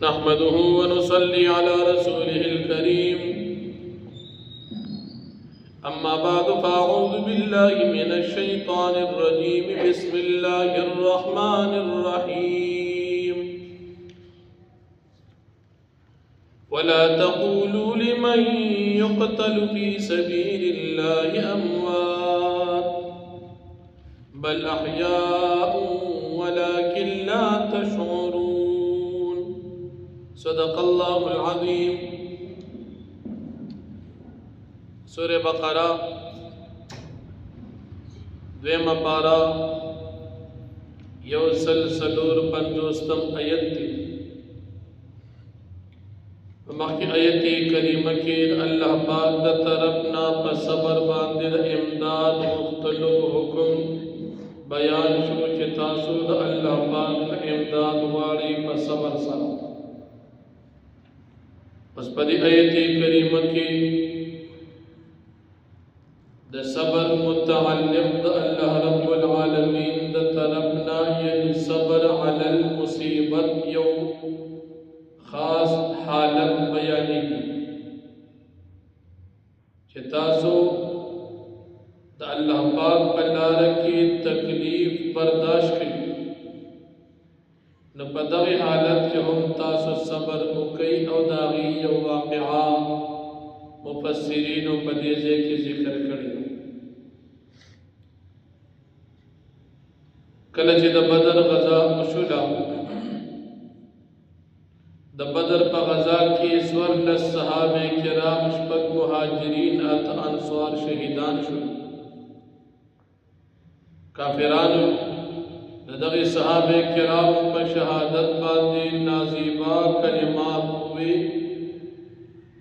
نحمده ونصلي على رسوله الكريم أما بعد فأعوذ بالله من الشيطان الرجيم بسم الله الرحمن الرحيم ولا تقولوا لمن يقتل في سبيل الله أموات بل أحياء ولكن لا تشعرون صدق الله العظيم سورة بقرة دویم پارا یوسل سلور پنجوستم آیت تی مخی آیت کریمہ کی اللہ پاک دا طرفنا پا صبر باندر امداد مختلو حکم بیان شو چه تاسو دا اللہ پاک نا امداد واری پا صبر سا پس پا دی آیت کریمہ کی دا صبر متعلق دا اللہ رب العالمین دا طرفنا یعنی صبر علی المصیبت یو خاص حالت بیانی کی چتاسو دا اللہ پاک پلار کی تکلیف برداشت کی نو پدغی حالت کے ہم تاسو صبر اکی او داغی یو واقعا مفسرین و بدیزے کی ذکر کری کلچ دا بدر غزا مشولا دا بدر پا غزا کی سور لس صحابہ کرام شپک مہاجرین ات انصار شہیدان شو کافرانو دغی صحابہ کرام پا شہادت باندی نازیبا کلمات ہوئی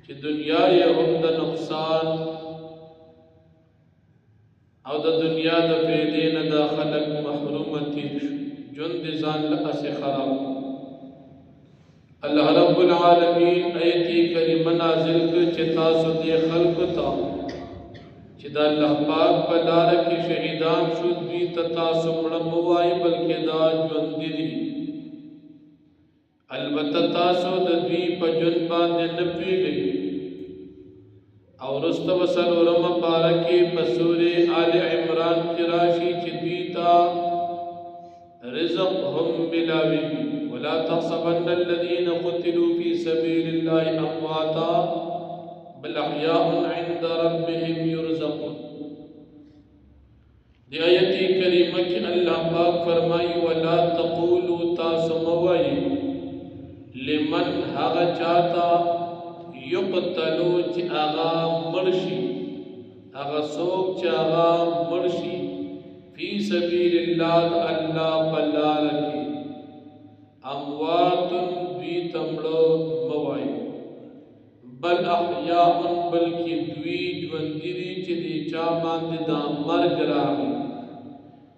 چی دنیا یہ ہم دا نقصان او دا دنیا دا فیدین دا خلق محرومتی جن دزان لأس خراب اللہ رب العالمین ایتی کریم نازل کر چی تاسو دی خلق تا چی دا اللہ پاک پلار کی شہیدان شد بھی تاسو مڑموائی بلکہ دا جن دی البتہ تاسو دا دی پا جن باندے نپی گئی اور رستو سلورم پارکی بسور آل عمران کی راشی چدیتا رزقهم بلاوی ولا تحسبن الذين قتلوا في سبيل الله امواتا بل احياء عند ربهم يرزقون دی آیتی کریمہ کی اللہ پاک فرمائی ولا تقولوا تاسموائی لمن حق چاہتا یقتلو چی آغا مرشی آغا سوک چی آغا مرشی فی سبیل اللہ اللہ پلارکی اموات دوی تمڑو موائی بل احیاء بلکی دوی جوندیری چی دی چا باندی دا مرگ راگی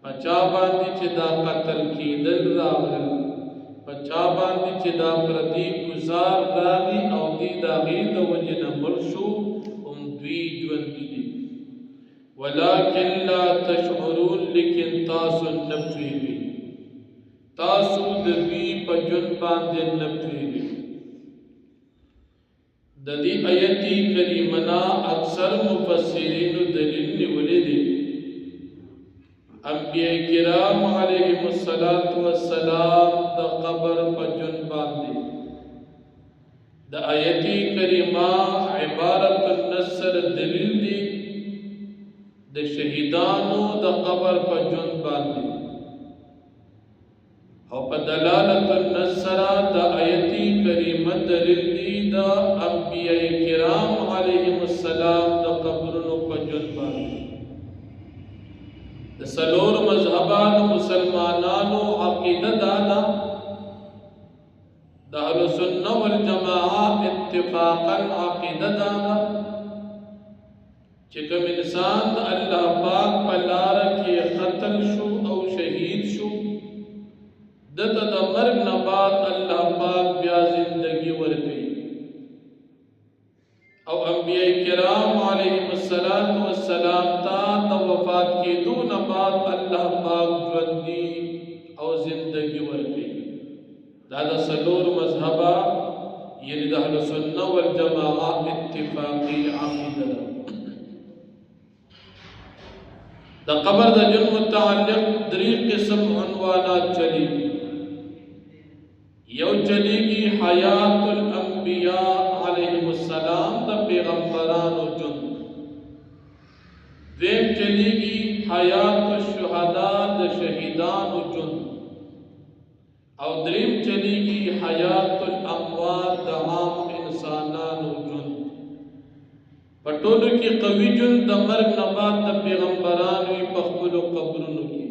پچا باندی چی دا قتل کی دل راگی پچا باندی چی دا پردی گزار راگی او دی دا غید وجن مرشو دوی جوندی دی ولیکن لا تشعرون لیکن تاسو نپویگی تاسو دوی پا جن باندی نپویگی دا دی آیتی کریمنا اکثر مفسرین دلیل نولی دی انبیاء کرام علیہم السلام دا قبر پا جن باندی دا آیتی کریمہ عبارت النصر دلیل دی دا شہیدانو دا قبر پا جن باندی او پا دلالت النصر دا آیتی کریمہ دلیل دی دا انبیاء کرام علیہم السلام دا قبرنو پا جن باندی دا سلور مذہبان مسلمانانو عقیدہ دادا دا اہل سنہ والجماعات اتفاقا عقیدہ دادا چکم انسان دا اللہ پاک پلارا کی قتل شو او شہید شو دتا دا مرگ نبات اللہ پاک بیا زندگی ورکی او انبیاء کرام علیہم السلام تا وفات کی دون بعد اللہ پاک جوندی او زندگی ورکی دا د څلور مذهبه یعنی د اهل سنت والجماعه اتفاقی عقیده ده. د قبر د جن متعلق درې قسم عنوانات چلیږي. یو چلیږي حیات الانبیاء علیهم السلام د پیغمبرانو جن. دویم چلیږي حیات الشهداء د شهیدانو جن. او دریم چلیږي حیات الاموات د عام انسانانو جن. په ټولو کې قوي جن د مرګ نه بعد د پیغمبرانو په خپلو قبرونو کې.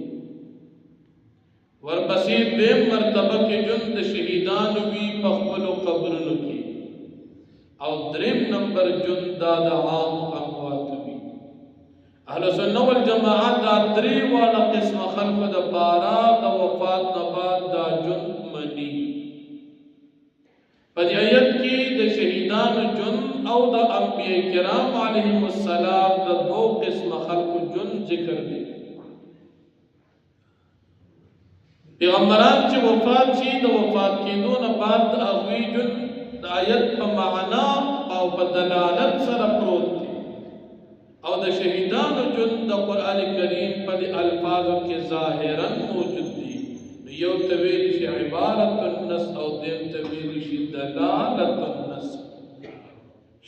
ورپسې دویم مرتبه کې جن د شهیدانو وي په خپلو قبرونو کې. او دریم نمبر جن دا د عام امواتو وي. اهل سنت والجماعت دا درې واړه قسمه خلکو د پاره د وفات نه بعد دا جن مني. په دې آیت کې د شهیدانو جن او د انبیاء کرام علیهم السلام د دوه قسمه خلکو جن ذکر دي. پیغمبران چې وفات شي د وفات کېدو نه بعد د هغوی جن د آیت په معنا او په دلالت سره پروت دي. او د شهیدانو جن د قرآن کریم په دې الفاظو کې ظاهرا موجود دي. یو تویل شي عبارت النس او دیم تویل شي دلالت النس.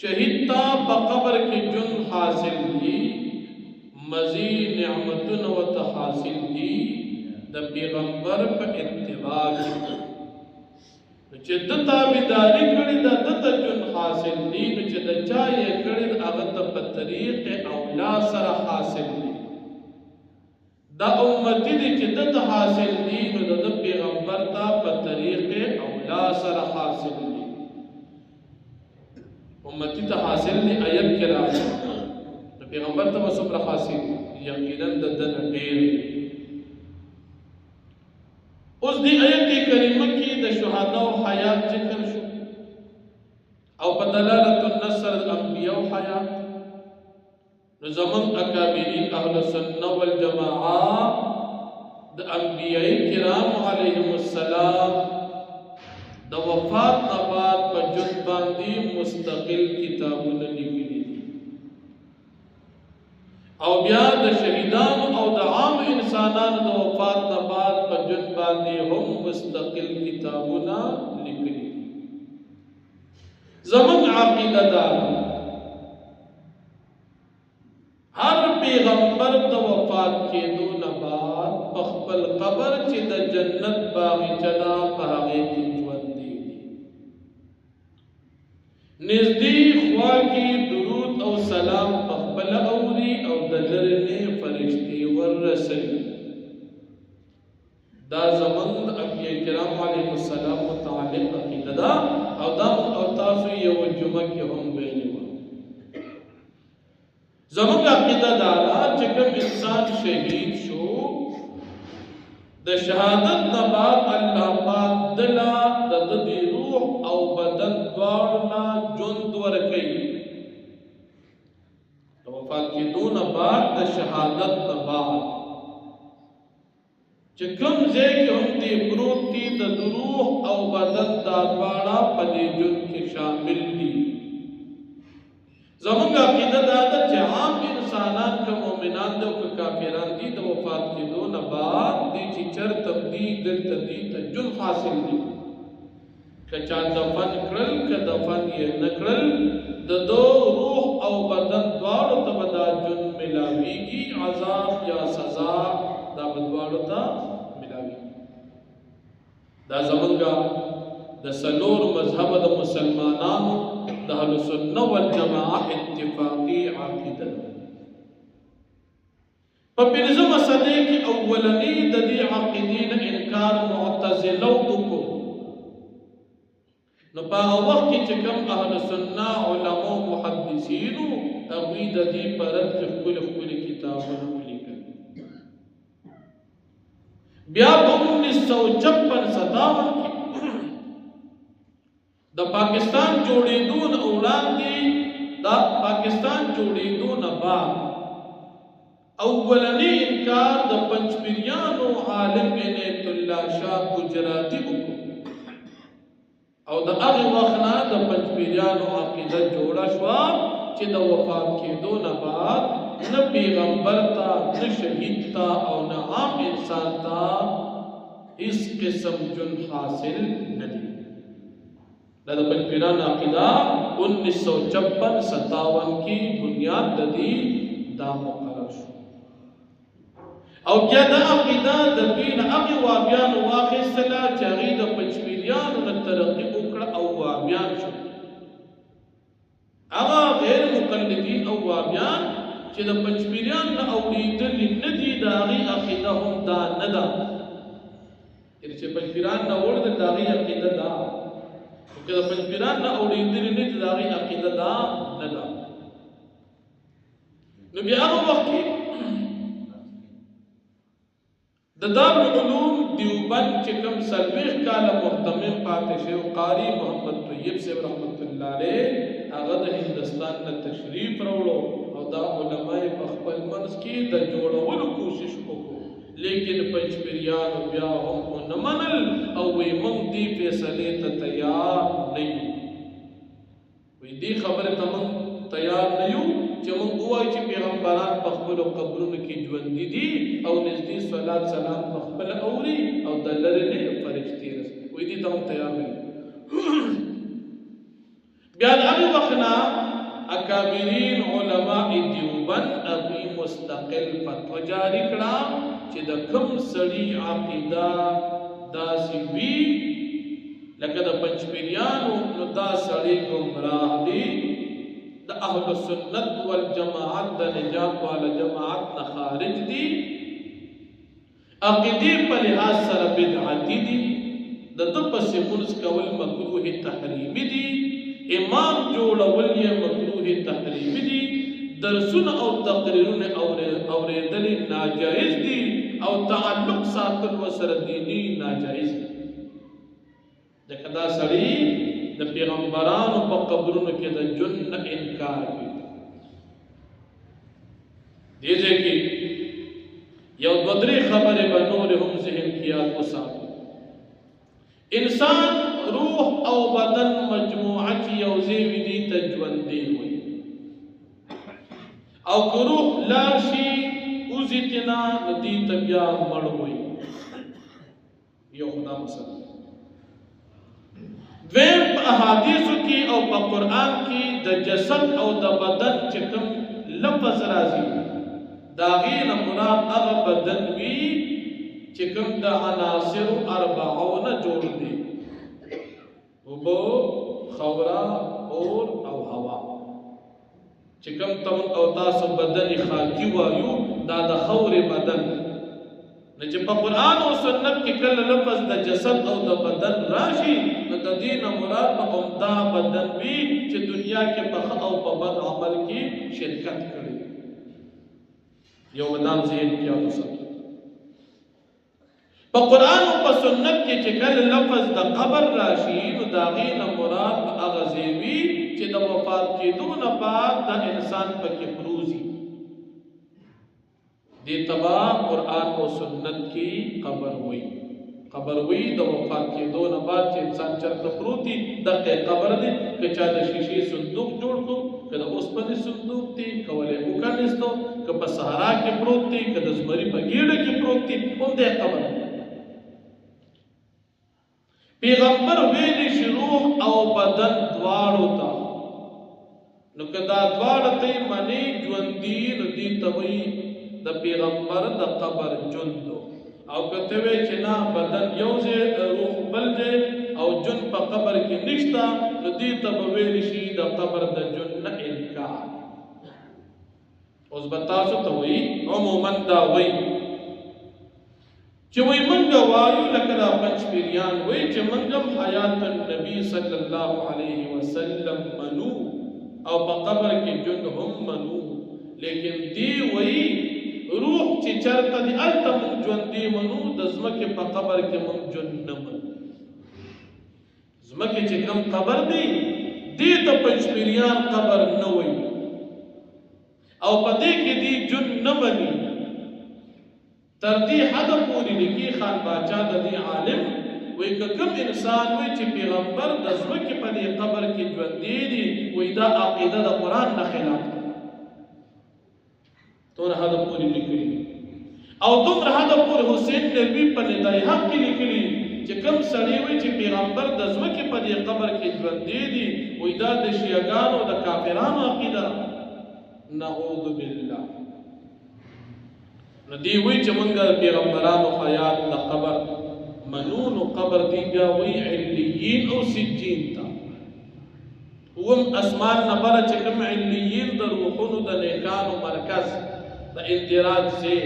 شهید تا په قبر کې جن حاصل دي، مزید نعمتونه ورته حاصل دي د پیغمبر په اتباع کې. چې د تابعداري کړې ده د ته جن حاصل دي، نو چې د چا یې کړې هغه ته په طریق اولا سره حاصل دي. دا امتی دي چې د ته حاصل دي، نو د پیغمبر ته په طریق اولا سره حاصل دي. امتی ته حاصل دي آیت کې راځي، نو پیغمبر ته څومره حاصل دي؟ یقینا د دنه ډېر دي. اوس دی آیت کریمه کې د شهدا او حیات ذکر شو او په دلالت النصر الانبیاء او حیات. نو زمون اکابرین اهل سنت والجماعه د انبیاء کرام علیهم السلام د وفات نه بعد په جن باندې مستقل کتابونه لیکلي دي. او بیا د شهیدانو او د عام انسانانو د وفات نه بعد په جن باندې هم مستقل کتابونه لیکلي دي. زموږ عقیده ده هر پیغمبر د وفات کېدو نه بعد په خپل قبر چې د جنت باغچه ده په هغې کې ژوندی دي. نږدې خوا کې درود او سلام په خپله اوري او د لرې نه فرشتې وررسوي. دا زموږ د انبیاء کرام علیهم السلام متعلق عقیده ده. او دا او تاسو یو جمعه کې هم ویلي وه. زموږ عقیده دا ده چې کوم انسان شهید شو د شهادت نه بعد الله پاک دله د دې روح او بدن دواړو نه ژوند ورکوي. د وفات کېدو نه بعد د شهادت نه بعد چې کوم ځای کې هم دې پروت دي د روح او بدن دا دواړه په دې ژوند کې شامل دي. زموږ عقیده دا ده چې عام انسانان که مؤمنان دي او که کافران دي د وفات کېدو نه بعد دې چې چرته دي دلته دي ته ژوند حاصل دي. که چا دفن کړل که دفن یې نه کړل د دو روح او بدن دواړو ته به دا ژوند ملاویږي. عذاب یا سزا دا به دواړو ته ملاویږي. دا زموږ د څلور مذهب د مسلمانانو د اهل سنت والجماعه اتفاقی عقیده ده. په پنځمه صدۍ کې اولنی د دې عقیدې نه انکار معتزله وکړو. نو په هغه وخت کې چې کوم اهل سنت علماء محدثینو هغوی د دې په رد کې ښکلي کتابونه ولیکل. بیا په 1956 کې د پاکستان جوړېدو نه وړاندې د پاکستان جوړېدو نه بعد اولنی انکار د پنځپیریانو عالم عنایت الله شاه گجراتی وکړو. او د هغه وخت نه د پنځپیریانو عقیده جوړه شوه چې د وفات کېدو نه بعد نه پیغمبر ته نه شهید ته او نه عام انسان ته هیڅ قسم جن حاصل نه دی. دا د پنځپیرانو عقیده 1956-57 کې بنیاد د دې دا مقرر شو او بیا دا عقیده د دوی نه هغې وهابیانو واخیستله چې هغوی د پنځپیریانو نه ترقي وکړه او وهابیان شو. هغه غیر مقلدین او وهابیان چې د پنځپیریانو نه اورېدلي نه دي د هغې عقیده هم دا نه ده، یعنې چې پنځپیران نه اورېدل د هغې عقیده ده، خو که د پنځپیران نه اورېدلي نه دي د هغې عقیده دا نه ده. نو بیا هغه وخت کې د دارالعلوم دیوبند چې کوم 40 کاله محتمم پاتې شوی قاري محمد طیب صاحب رحمت الله علیه هغه د هندوستان نه تشریف راوړو او دا علما یې په خپل منځ کې د جوړولو کوشش وکړو، لیکن پنځپیریانو بیا هم ونه منل او وایي موږ دې فیصلې ته تیار نه یو. وایي دې خبرې ته موږ تیار نه یو چې موږ ووایو چې پیغمبران په خپلو قبرونو کې ژوندي دي او نږدې صلات سلام په خپله اوري او د لرې نه فرښتې رسي. وایي دې ته هم تیار نه یو. بیا د هغې وخت نه اکابرین علماء دیوبند هغوی مستقل فتوا جاري کړه چې د کوم سړي عقیده داسې وي لکه د پنځپیریانو نو دا سړی ګمراه دی، د اهل سنت والجماعت د نجات والا جماعت نه خارج دي، عقیدې په لحاظ سره بدعتي دي، د ده پسې لمونځ کول مکروه تحریمي دي، امام جوړول یې مکروه تحریمي دي، درسونه او تقریرونه اورېدل ناجایز دي او تعلق ساتل ورسره دیني ناجایز دي. ځکه دا سړي د پیغمبرانو په قبرونو کې د جن نه انکار کوي. دې ځای کې یو دوه درې خبرې به نورې هم ذهن کې یاد وساتو. انسان روح او بدن مجموعه چې یو ځای وي دې ته ژوندی وایي او که روح لاړ شي وځي تېنه نو دې ته بیا مړ وایي. یو خدا مسله. دویم په احادیثو کې او په قرآن کې د جسد او د بدن چې کوم لفظ راځي د هغې نه مراد هغه بدن وي چې کوم د عناصرو اربعو نه جوړ دي: اوبه، خاوره، اور او هوا. چې کوم تم او تاسو بدن خاکی وایو دا د خاورې بدن. نو چې په قرآن او سنت کې کله لفظ د جسد او د بدن راشي نو د دې نه مراد به همدا بدن وي چې دنیا کې په ښه او په بد عمل کې شرکت کړي. یو بدام ذهن کې یاد وساتئ. په قرآن او په سنت کې چې کله لفظ د قبر راشي نو د هغې نه مراد به هغه ځای وي چې د وفات کېدو نه بعد د انسان پکې پروزي. دې تبا قرآن او سنت کی قبر وی. قبر وی د وفات کېدو نه بعد چې انسان چرته پروت دی دغه قبر دی. که چا د شیشې صندوق جوړ کړو، که د اوسپنې صندوق دی، که ولې وکړنستو، که په صحرا کې پروت دی، که د زمري په ګېډه کې پروت دی، همدې قبر دی. پیغمبر ویلي چې روح او بدن دواړو ته نو که دا دواړه ته یې منې ژوندي نو دې ته وایي د پیغمبر د قبر جندو. او کته وی چې نه بدن یو ځای روح بل ځای او جن په قبر کې نشته نو دې ته به ویل شي د قبر د جن نه انکار. اوس به تاسو ته وایي عموما دا وایي چې وایي موږ وایو لکه دا پنځپیریان وایي چې موږ هم حیات النبي صلی الله علیه وسلم منو او په قبر کې جن هم منو، لیکن دی وایي روح چې چرته دی هلته موږ ژوندي منو، د ځمکې په قبر کې موږ جن نه منو. ځمکې چې کوم قبر دی دې ته پنځپیریان قبر نه وایي او په دې کې دی جن نه مني. تر دې حده پورې لیکي خان باچا د دې عالم وی که کوم انسان وی چې پیغمبر د ځمکې په دې قبر کې ژوندي دي وی دا عقیده د قرآن نه خلاف ده تونه حد پورې لیکلي او دومره حد پورې حسین نلوي په ندای حق کې لیکلي چې کوم سړی وی چې پیغمبر د ځمکې په دې قبر کې ژوندي دي وی دا د شیعاګانو د کافرانو عقیده نعوذ بالله نو دی وی چې مونږ پیغمبرانو حیات د قبر منون قبر دی بیا وی علیین او سجین تا وم اسمان نبره چې کوم علیین د روحونو د نیکانو مرکز د اندراج سے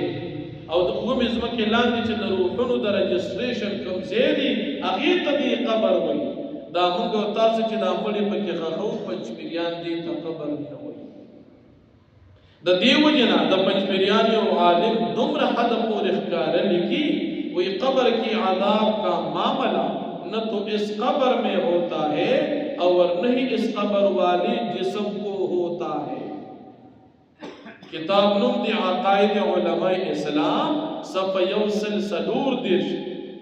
او د وم ځمکې لاندې چې د روحونو د رجسټریشن کوم ځای دی هغې ته دی قبر وی دا مونږ او تاسو چې دا مړي پکې ښخو پنجپیریان دی ته قبر نه وی د دې وجه نه د پنجپیریان یو عالم دومره حد پورې ښکاره لیکي وی قبر کی عذاب کا معاملہ نہ تو اس قبر میں ہوتا ہے اور نہ ہی اس قبر والے جسم کو ہوتا ہے کتاب نم دی عقائد علماء اسلام صفحہ یوسل سلور دیش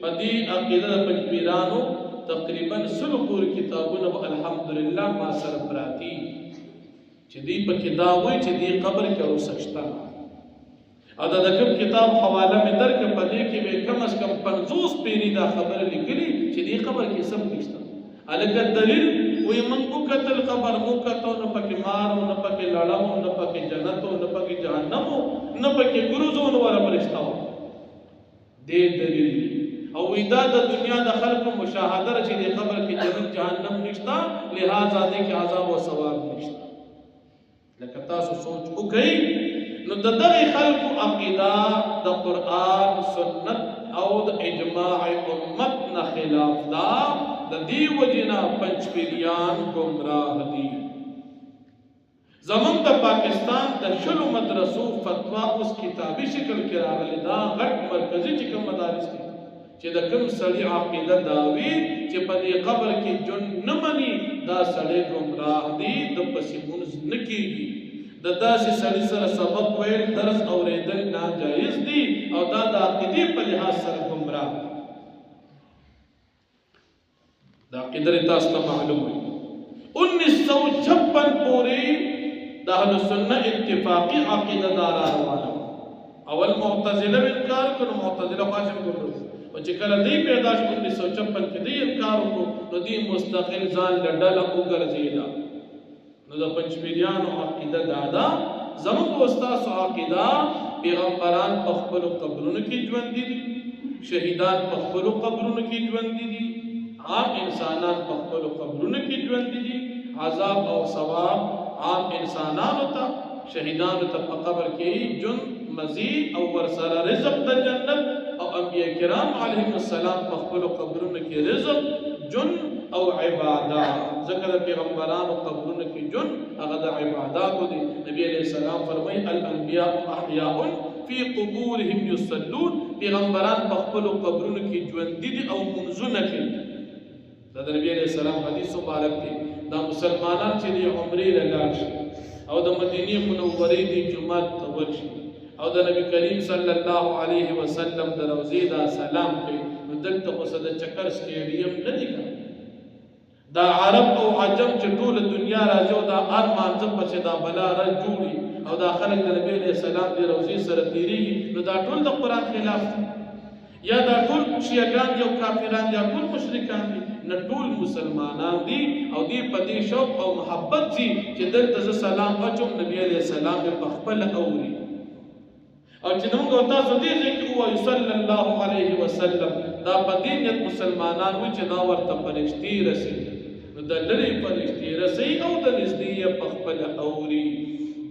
پدی عقیدہ پنجپیرانو تقریبا سلو پور کتابونه الحمدللہ ما سر براتی چې دی په کتابوي چې دی قبر کې روسشتا او دا کوم کتاب حواله مې درک په دې کې به کم از کم 50 پیری دا خبر لیکلي چې دې قبر کې سم نشته الګ دلیل وې من کو قتل قبر مو کته نه پکې مارو نه پکې لړمو نه پکې جنتو نه پکې جهنم نه پکې ګروزون ور پرښتاو دې دلیل او دا د دنیا د خلکو مشاهده چې دې قبر کې جنت جهنم نشته لہذا دې کې عذاب او ثواب نشته لکه تاسو سوچ وکړئ نو د دغه خلکو عقیده د قرآن سنت او د اجماع امت نه خلاف دا د دې وجې نه پنجپیریان ګمراه دي زمونږ د پاکستان د شلو مدرسو فتوا اوس کتابي شکل کې راغلې دا غټ مرکزي چې کوم مدارس دي چې د کوم سړي عقیده دا وي چې په دې قبر کې جون نه مني دا سړی ګمراه دي د پسې مونځ نه کېږي د داسې سړي سره سبق ویل درس اورېدل ناجایز دي او دا د عقیدې په لحاظ سره ګمراه دي دا عقیده تاسو ته معلوم وي 1956 پورې د اهل سنت اتفاقی عقیده دار روانه اول معتزله انکار کړو معتزله قاسم ګورو او چې کله دې پیدا شو 1956 کې دې انکار وکړو نو دې مستقل ځان لډل او ګرځیدا نو د پنجپیریانو عقیده دادا زموږ استاد عقیده پیغمبران په خپل قبرونو کې ژوند دي شهیدان په خپل قبرونو کې ژوند دي عام انسانان په خپل قبرونو کې ژوند دي عذاب او ثواب عام انسانانو ته شهیدانو ته په قبر کې جن مزید او ورسره رزق د جنت او انبیاء کرام علیهم السلام په خپل قبرونو کې رزق جن او عبادت ذکر پیغمبرانو قبرونو کې جن هغه د عبادت دي نبی علیہ السلام فرمای الانبیاء احیاء فی قبورهم یصلون پیغمبران په خپل قبرونو کې ژوند دي او منځونه کوي دا نبی علیہ السلام حدیث مبارک دی دا مسلمانان چې دی عمرې لاړ شي او د مدینه منورې دی جمعه ته ورشي او د نبی کریم صلی الله علیه وسلم د روضې دا سلام کوي نو دلته خو د چکر سټیډیم نه دی دا عرب او عجم چې ټول دنیا راځي او دا ارمان ځم چې دا بلا را جوړي او دا خلک د نبی علیہ السلام د روضې سره تیریږي نو دا ټول د قرآن خلاف دی یا دا ټول شیعاګان دي او کافران دي ټول مشرکان دي نه ټول مسلمانان دي او دې په دې شوق او محبت دي چې دلته ز سلام اچوم نبی علیہ السلام په خپل اوري او چې موږ تاسو دې چې هو صلی الله علیه وسلم دا په دې نیت مسلمانان وي چې دا ورته فرشتي رسي نو د لری فرشتي رسي او د نږدې په خپل اوري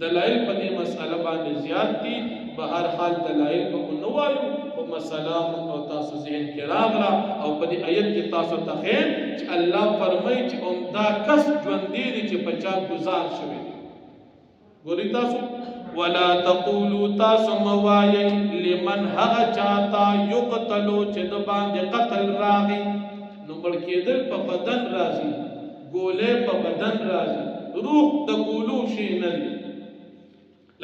دلایل په دې مسأله باندې زیات دي په هر حال دلایل په نو وایو او مسلام او تاسو ذهن کې راغلا او په دې آیت کې تاسو ته خیر چې الله فرمایي چې دا کس ژوند دي چې په چا گزار شوی ګوري تاسو ولا تقولوا تاسو موایي لمن هغه چاته یقتلوا چې د باندې قتل راغی نو بل کېدل په بدن راځي ګولې په بدن راځي روح د ګولو شي نه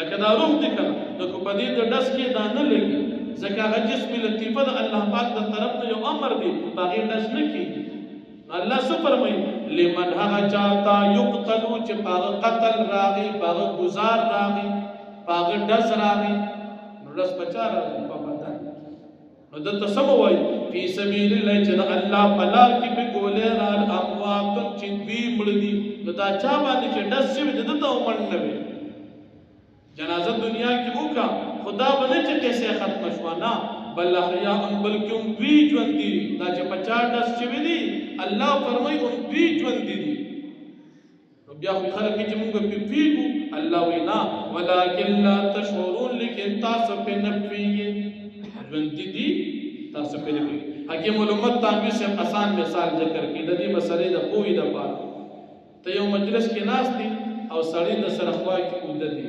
لکه دا روح دې کنه نو په دې د ډس کې دا نه لګي ځکه هغه جسمي لطیفه د الله پاک د طرف نه یو امر دی په هغې ډز نه کېږي. الله څه فرمایي؟ لمن هغه چاته یقتلو چې په هغه قتل راغی، په هغه ګزار راغی، په هغه ډز راغی. نو ډز په چا راغی؟ په بدن. نو دلته څه به وایي؟ فی سبیل الله چې د الله په لار کې پې ګولۍ راغلې، امواتن چې دوی مړه دي. نو دا چا باندې چې ډز شوي د ده ته مړ نه وي. جنازه دنیا کې وکړه، خدا به نه چې کیسې ختمه شوه، نه، بل احیاء بلکې هم دوی ژوندي دي. دا چې په چا ډز شوي دي الله فرمایي هم دوی ژوندي دي. نو بیا خو خلک چې موږ پې پوهېږو، الله وایي نه ولکن لا تشعرون، لیکن تاسو پې نه پوهېږئ. ژوندي دي تاسو پې نه پوهېږئ. حکیم الامت تانوي صاحب آسان مثال ذکر کړي د دې مسلې د پوهې دپاره. ته یو مجلس کې ناست دي او سړی د سره خوا کې اوده دي،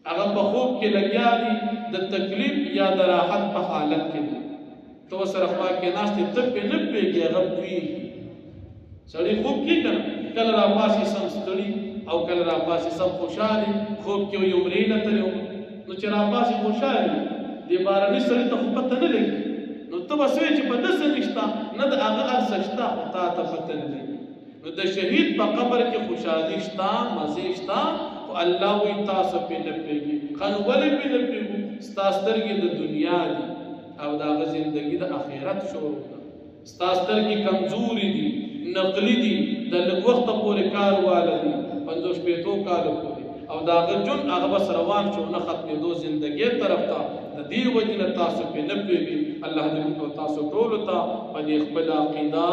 هغه په خوب کې لګیا دي د تکلیف یا د راحت په حالت کې دي. ته ورسره خوا کې ناست دي، ته پې نه پوهېږې، هغه پوهېږي. سړی خوب کې که نه، کله راپاسي سم ستړي او کله راپاسي سم خوشحالي. خوب کې یو مرۍ لتلی و، نو چې راپاسي خوشحالي دې بهرني سړي ته خو پته نه لګي. نو ته به څه وایې چې په ده څه نشته، نه د هغه هر څه شته، خو تا ته پته نه لګي. نو د شهید په قبر کې خوشحالي شته، مزې شته، خو الله وایي تاسو پې نه پوهېږئ. ښه نو ولې پې نه پوهېږو؟ ستا سترګې د دنیا دي او د هغه زندګي د آخرت شروع ده. ستا سترګې کمزوري دي، نقلي دي، د لږ وخته پورې کار واله دي، 50 کالو پورې، او د هغه ژوند هغه بس روان شو، نه ختمېدو زندګۍ طرف ته. د دې وجې نه تاسو پې نه پوهېږئ. الله دې موږ او تاسو ټولو ته په دې خپله عقیده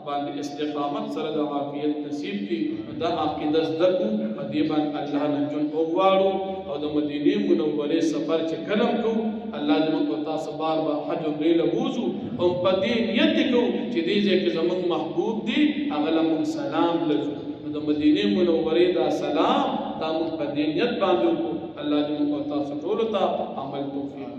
باندې استقامت سره د عافیت نصیب کړي. دا عقیده زده کړو، په دې باندې الله نه ژوند وغواړو، او د مدینې منورې سفر چې کله هم کوو، الله دې موږ او تاسو بار بار حج عمرې له بوځو، او په دې نیت یې کوو چې دې ځای کې زموږ محبوب دي، هغه له موږ سلام لځو. نو د مدینې منورې دا سلام دا موږ په دې نیت باندې وکړو. الله دې موږ او تاسو ټولو ته عمل توفیق